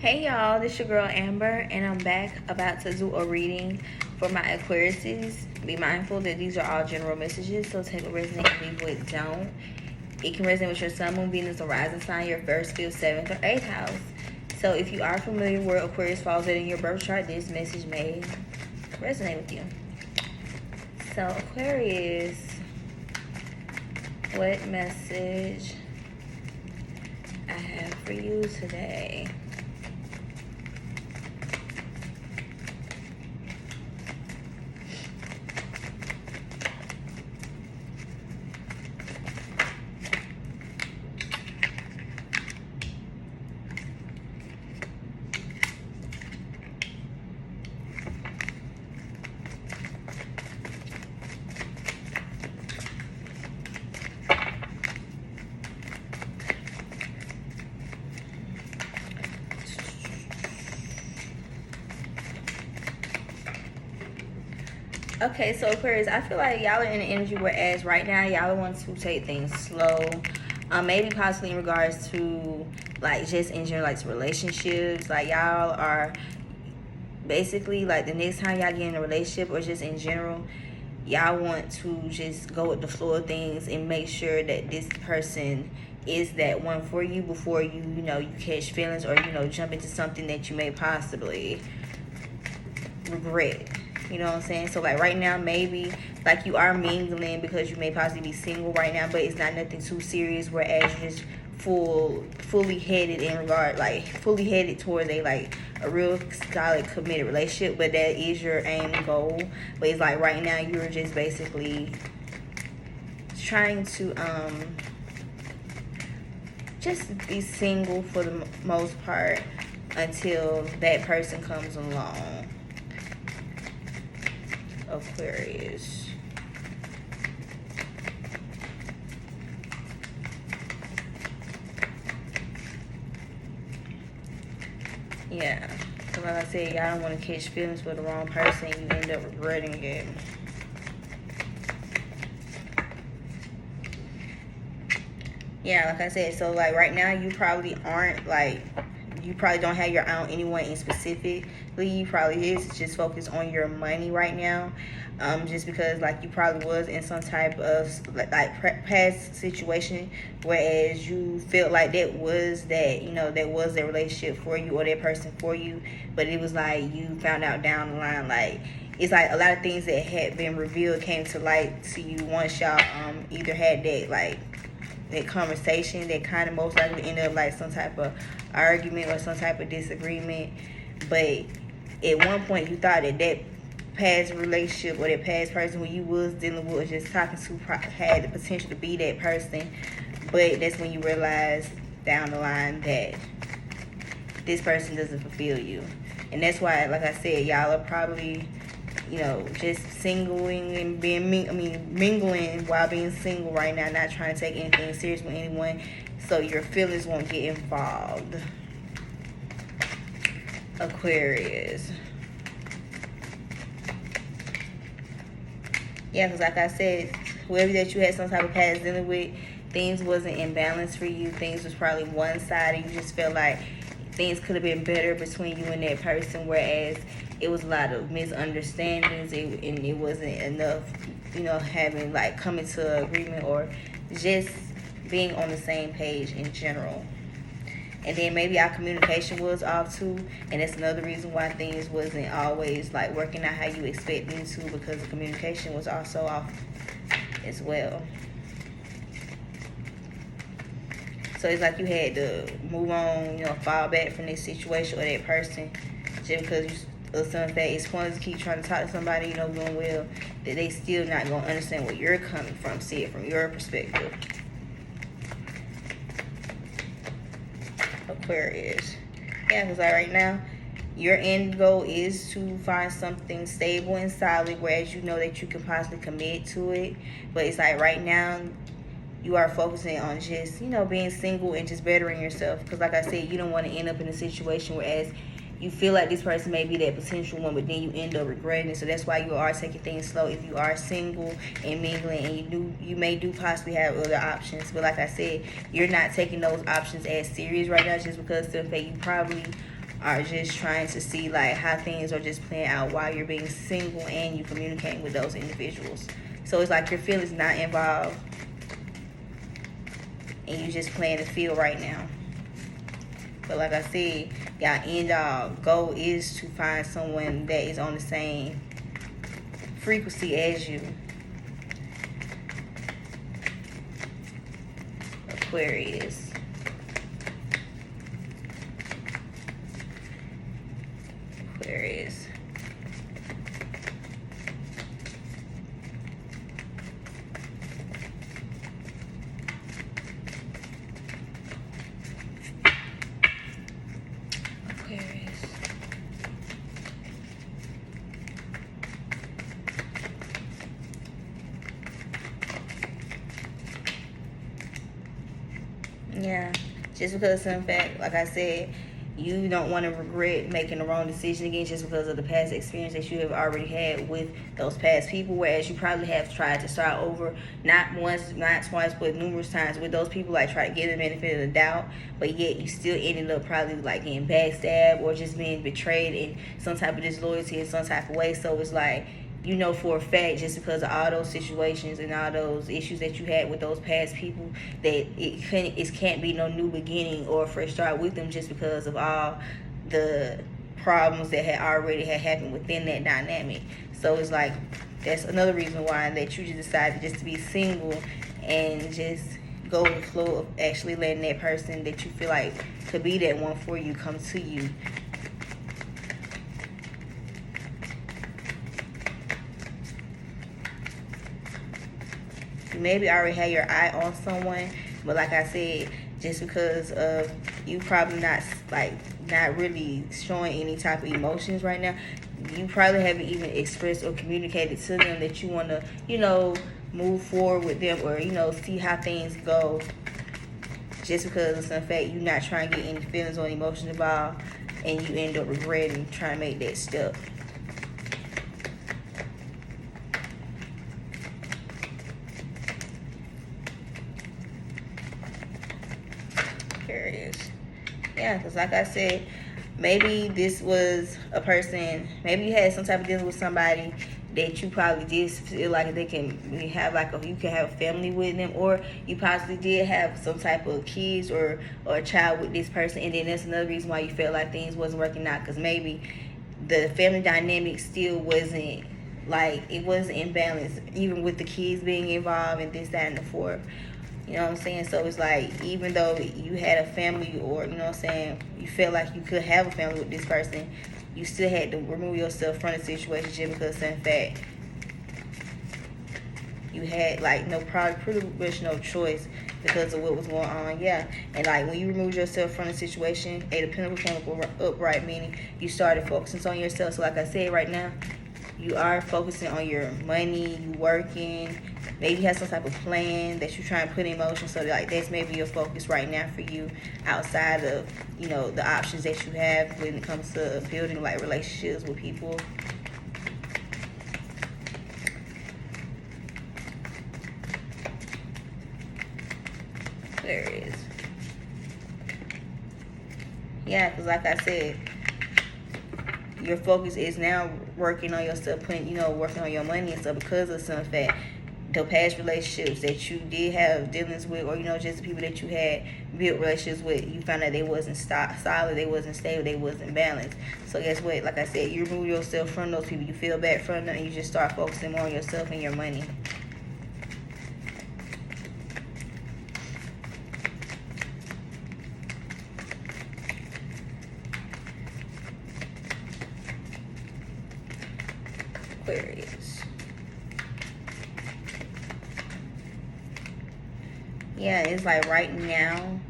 Hey y'all, this your girl Amber, and I'm back about to do a reading for my Aquariuses. Be mindful that these are all general messages, so take what resonates and leave what don't. It can resonate with your sun, moon, Venus, or rising sign, your first, fifth, seventh, or eighth house. So if you are familiar where Aquarius falls in your birth chart, this message may resonate with you. So Aquarius, what message I have for you today? Okay, so Aquarius, I feel like y'all are in the energy whereas right now y'all want to take things slow. Maybe possibly in regards to like just in general like relationships. Like y'all are basically like the next time y'all get in a relationship or just in general, y'all want to just go with the flow of things and make sure that this person is that one for you before you catch feelings or jump into something that you may possibly regret. You know what I'm saying? So like right now, maybe like you are mingling because you may possibly be single right now, but it's not nothing too serious. Whereas you're just fully headed fully headed towards a real solid committed relationship. But that is your aim goal. But it's like right now you're just basically trying to just be single for the most part until that person comes along. Aquarius. Yeah, so like I said, y'all don't want to catch feelings for the wrong person. You end up regretting it. Yeah, like I said, so like right now you probably aren't you probably don't have your eye on anyone in specifically. You probably is just focused on your money right now, just because like you probably was in some type of past situation, whereas you felt like that was that relationship for you or that person for you, but it was like you found out down the line like it's like a lot of things that had been revealed came to light to you once y'all either had that conversation that kind of most likely ended up like some type of argument or some type of disagreement. But at one point you thought that past relationship or that past person who you was dealing with or just talking to had the potential to be that person. But that's when you realize down the line that this person doesn't fulfill you. And that's why, like I said, y'all are probably just singling and mingling while being single right now, not trying to take anything serious with anyone, so your feelings won't get involved. Aquarius. Yeah, because like I said, whoever that you had some type of past dealing with, things wasn't in balance for you. Things was probably one-sided. You just felt like things could have been better between you and that person, whereas it was a lot of misunderstandings and it wasn't enough, having coming to an agreement or just being on the same page in general. And then maybe our communication was off too, and that's another reason why things wasn't always working out how you expect them to, because the communication was also off as well. So it's like you had to move on, fall back from this situation or that person just because of some fact it's pointless to keep trying to talk to somebody doing well, that they still not going to understand where you're coming from, see it from your perspective. Aquarius. Yeah, because right now your end goal is to find something stable and solid, whereas you know that you can possibly commit to it. But it's like right now you are focusing on just, being single and just bettering yourself. Because like I said, you don't want to end up in a situation whereas you feel like this person may be that potential one, but then you end up regretting it. So that's why you are taking things slow. If you are single and mingling, and you may possibly have other options. But like I said, you're not taking those options as serious right now, just because the fact you probably are just trying to see like how things are just playing out while you're being single and you communicating with those individuals. So it's like your feelings not involved and you just playing the field right now. But like I said, y'all end all goal is to find someone that is on the same frequency as you. Aquarius. Aquarius. Aquarius. Yeah, just because in fact, like I said, you don't want to regret making the wrong decision again just because of the past experience that you have already had with those past people, whereas you probably have tried to start over not once, not twice, but numerous times with those people, like try to give them the benefit of the doubt, but yet you still ended up probably like getting backstabbed or just being betrayed in some type of disloyalty in some type of way. So it's like, you know for a fact, just because of all those situations and all those issues that you had with those past people, that it can't be no new beginning or a fresh start with them just because of all the problems that had already had happened within that dynamic. So it's like, that's another reason why that you just decided just to be single and just go with the flow of actually letting that person that you feel like could be that one for you come to you. You maybe already had your eye on someone, but like I said, just because of you probably not really showing any type of emotions right now, you probably haven't even expressed or communicated to them that you want to, move forward with them or, see how things go. Just because of some fact you're not trying to get any feelings or emotions involved and you end up regretting trying to make that step. Aquarius. Yeah, because like I said, maybe this was a person, maybe you had some type of deal with somebody that you probably did feel like they can have you can have a family with them, or you possibly did have some type of kids or a child with this person, and then that's another reason why you felt like things wasn't working out, because maybe the family dynamic still wasn't it wasn't in balance, even with the kids being involved and this, that, and the fourth. You know what I'm saying? So it's like, even though you had a family, or, you felt like you could have a family with this person, you still had to remove yourself from the situation just because, in fact, you had, pretty much no choice because of what was going on. Yeah. And, when you removed yourself from the situation, Eight of Pentacles came up upright, meaning you started focusing on yourself. So, like I said, right now, you are focusing on your money, you working. Maybe you have some type of plan that you're trying to put in motion. So that's maybe your focus right now for you, outside of, the options that you have when it comes to building relationships with people. There it is. Yeah, because like I said, your focus is now working on yourself, working on your money and stuff, because of some fact the past relationships that you did have dealings with, or just the people that you had built relationships with, you found out they wasn't solid, they wasn't stable, they wasn't balanced. So guess what? Like I said, you remove yourself from those people, you feel bad from them, and you just start focusing more on yourself and your money. Aquarius. Yeah, it's like right now,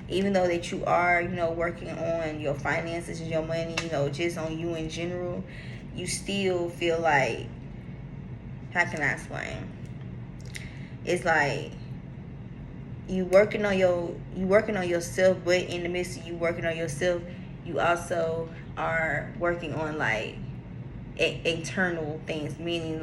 even though that you are, working on your finances and your money, just on you in general, you still feel like, how can I explain? It's like you working on yourself, but in the midst of you working on yourself, you also are working on internal things, meaning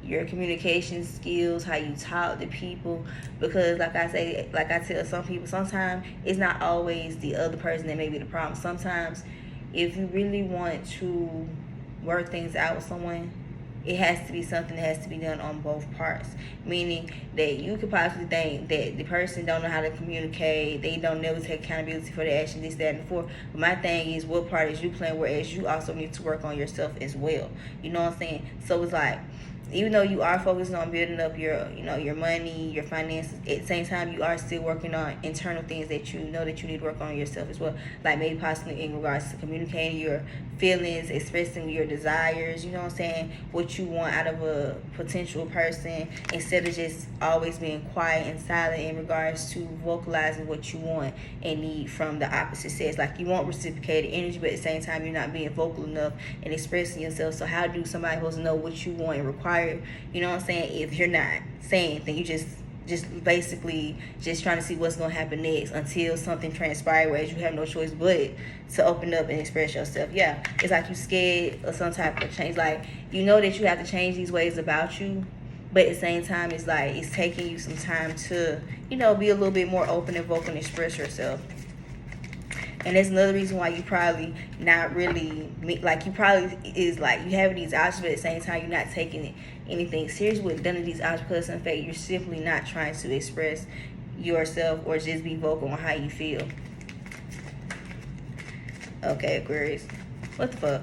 your communication skills, how you talk to people, because like I tell some people, sometimes it's not always the other person that may be the problem. Sometimes if you really want to work things out with someone, it has to be something that has to be done on both parts. Meaning that you could possibly think that the person don't know how to communicate, they don't never take accountability for their action, this, that, and the fourth. But my thing is, what part is you playing? Whereas you also need to work on yourself as well. You know what I'm saying? So it's like, even though you are focusing on building up your, your money, your finances, at the same time you are still working on internal things that you know that you need to work on yourself as well. Like maybe possibly in regards to communicating your feelings, expressing your desires, you know what I'm saying, what you want out of a potential person, instead of just always being quiet and silent in regards to vocalizing what you want and need from the opposite sex. Like you want reciprocated energy, but at the same time you're not being vocal enough and expressing yourself. So how do somebody supposed to know what you want and require, you know what I'm saying, if you're not saying anything? You just basically just trying to see what's going to happen next until something transpires, whereas you have no choice but to open up and express yourself. Yeah, it's like you scared of some type of change. Like, you know that you have to change these ways about you, but at the same time it's like it's taking you some time to, be a little bit more open and vocal and express yourself. And that's another reason why you probably not really, like, you probably is like you having these options, but at the same time you're not taking anything serious with none of these options, because in fact you're simply not trying to express yourself or just be vocal on how you feel. Okay, Aquarius, what the fuck?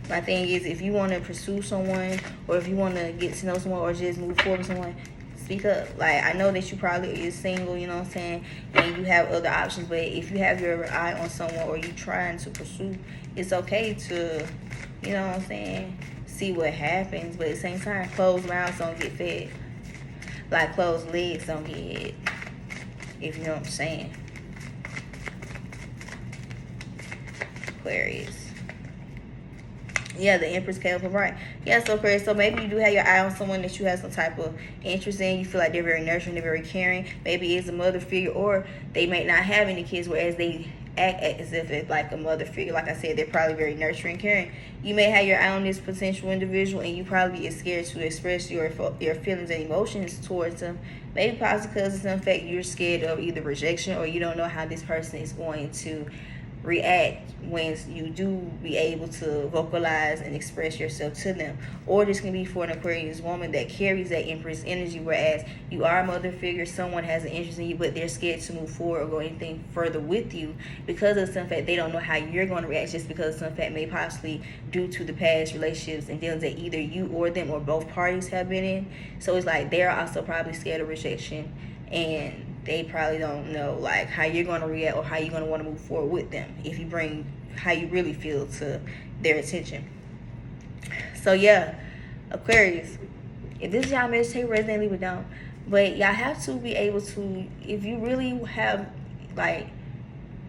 My thing is, if you want to pursue someone, or if you want to get to know someone, or just move forward with someone, speak up. Like, I know that you probably is single, you know what I'm saying, and you have other options, but if you have your eye on someone or you trying to pursue, it's okay to, you know what I'm saying, see what happens. But at the same time, closed mouths don't get fed. Like, closed legs don't get hit, if you know what I'm saying. Aquarius. Yeah, the Empress came up right. Yeah, so Aquarius, so maybe you do have your eye on someone that you have some type of interest in. You feel like they're very nurturing, they're very caring. Maybe it's a mother figure, or they may not have any kids, whereas they act as if it's like a mother figure. Like I said, they're probably very nurturing, caring. You may have your eye on this potential individual, and you probably is scared to express your feelings and emotions towards them. Maybe possibly because in fact you're scared of either rejection, or you don't know how this person is going to react when you do be able to vocalize and express yourself to them. Or this can be for an Aquarius woman that carries that Empress energy, whereas you are a mother figure, someone has an interest in you, but they're scared to move forward or go anything further with you because of some fact they don't know how you're going to react, just because some fact may possibly due to the past relationships and dealings that either you or them or both parties have been in. So it's like they're also probably scared of rejection, and they probably don't know like how you're going to react or how you're going to want to move forward with them if you bring how you really feel to their attention. So yeah, Aquarius, if this is y'all message, take resonate, leave it down. But y'all have to be able to, if you really have, like,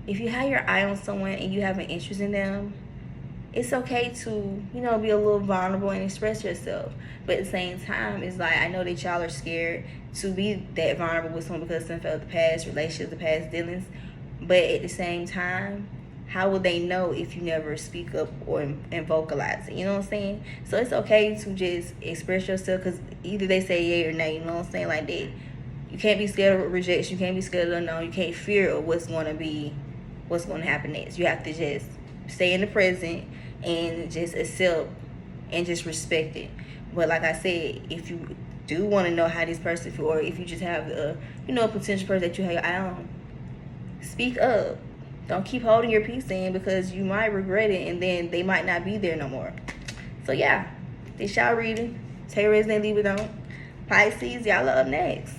if you have your eye on someone and you have an interest in them, it's okay to, be a little vulnerable and express yourself. But at the same time, it's like, I know that y'all are scared to be that vulnerable with someone because of the past relationships, the past dealings. But at the same time, how will they know if you never speak up and vocalize it? You know what I'm saying? So it's okay to just express yourself, because either they say yay or nay, you know what I'm saying? Like that. You can't be scared of rejection. You can't be scared of the unknown. You can't fear of what's going to happen next. You have to just stay in the present and just accept and just respect it. But like I said, if you do want to know how this person feels, or if you just have a potential person that you have your eye on, speak up. Don't keep holding your peace in, because you might regret it and then they might not be there no more. So yeah, this y'all reading. Take resonate, leave it on. Pisces, y'all are up next.